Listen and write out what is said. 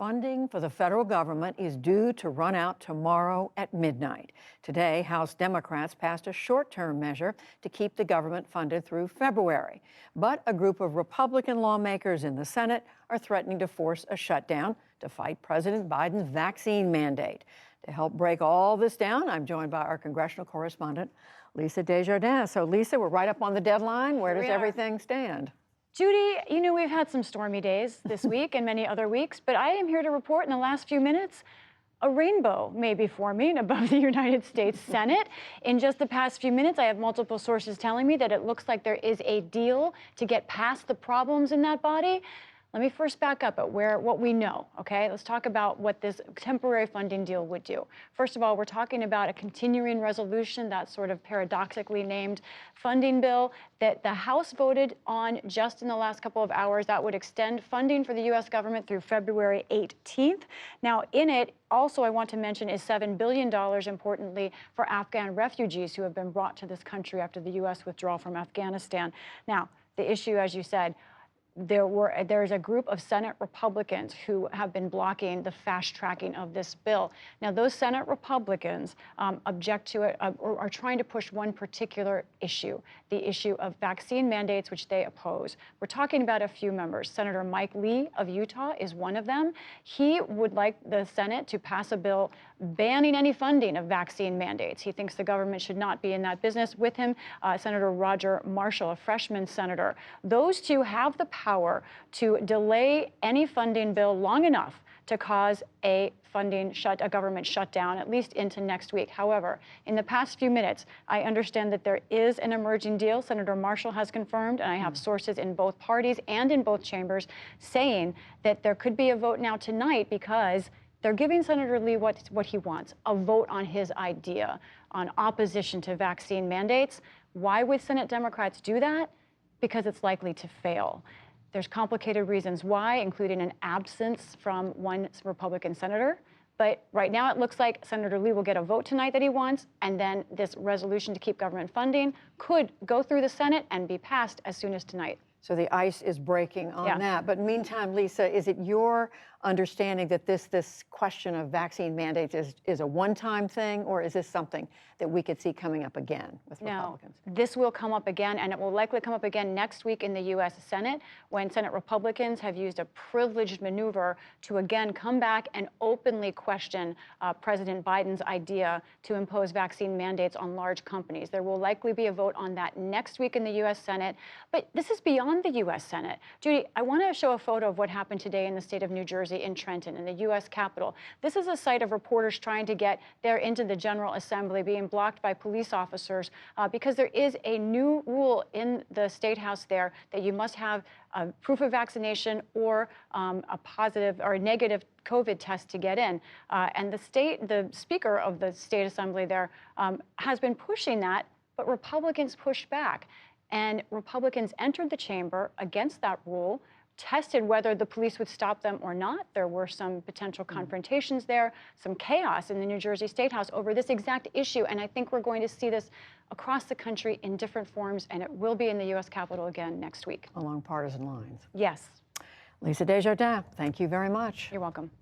Funding for the federal government is due to run out tomorrow at midnight. Today, House Democrats passed a short-term measure to keep the government funded through February. But a group of Republican lawmakers in the Senate are threatening to force a shutdown to fight President Biden's vaccine mandate. To help break all this down, I'm joined by our congressional correspondent, Lisa Desjardins. So, Lisa, we're right up on the deadline. Where does everything stand? Judy, you know, we've had some stormy days this week and many other weeks, but I am here to report in the last few minutes a rainbow may be forming above the United States Senate. In just the past few minutes, I have multiple sources telling me that it looks like there is a deal to get past the problems in that body. Let me first back up at what we know, okay? Let's talk about what this temporary funding deal would do. First of all, we're talking about a continuing resolution, that sort of paradoxically named funding bill that the House voted on just in the last couple of hours. That would extend funding for the U.S. government through February 18th. Now, in it, also I want to mention is $7 billion, importantly, for Afghan refugees who have been brought to this country after the U.S. withdrawal from Afghanistan. Now, the issue, as you said, there's a group of Senate Republicans who have been blocking the fast tracking of this bill. Now, those Senate Republicans object to it or are trying to push one particular issue, the issue of vaccine mandates, which they oppose. We're talking about a few members. Senator Mike Lee of Utah is one of them. He would like the Senate to pass a bill banning any funding of vaccine mandates. He thinks the government should not be in that business. With him, Senator Roger Marshall, a freshman senator. Those two have the power to delay any funding bill long enough to cause a government shutdown, at least into next week. However, in the past few minutes, I understand that there is an emerging deal. Senator Marshall has confirmed, and I have sources in both parties and in both chambers saying that there could be a vote now tonight because they're giving Senator Lee what he wants, a vote on his idea on opposition to vaccine mandates. Why would Senate Democrats do that? Because it's likely to fail. There's complicated reasons why, including an absence from one Republican senator. But right now it looks like Senator Lee will get a vote tonight that he wants, and then this resolution to keep government funding could go through the Senate and be passed as soon as tonight. So the ice is breaking on that. But meantime, Lisa, is it your understanding that this question of vaccine mandates is a one-time thing, or is this something that we could see coming up again with Republicans? No, this will come up again, and it will likely come up again next week in the U.S. Senate when Senate Republicans have used a privileged maneuver to again come back and openly question President Biden's idea to impose vaccine mandates on large companies. There will likely be a vote on that next week in the U.S. Senate, but this is beyond the U.S. Senate. Judy, I want to show a photo of what happened today in the state of New Jersey in Trenton, in the U.S. Capitol. This is a site of reporters trying to get there into the General Assembly, being blocked by police officers because there is a new rule in the State House there that you must have proof of vaccination or a positive or a negative COVID test to get in. And the Speaker of the State Assembly there has been pushing that, but Republicans pushed back. And Republicans entered the chamber against that rule, tested whether the police would stop them or not. There were some potential confrontations there, some chaos in the New Jersey State House over this exact issue. And I think we're going to see this across the country in different forms, and it will be in the U.S. Capitol again next week. Along partisan lines. Yes. Lisa Desjardins, thank you very much. You're welcome.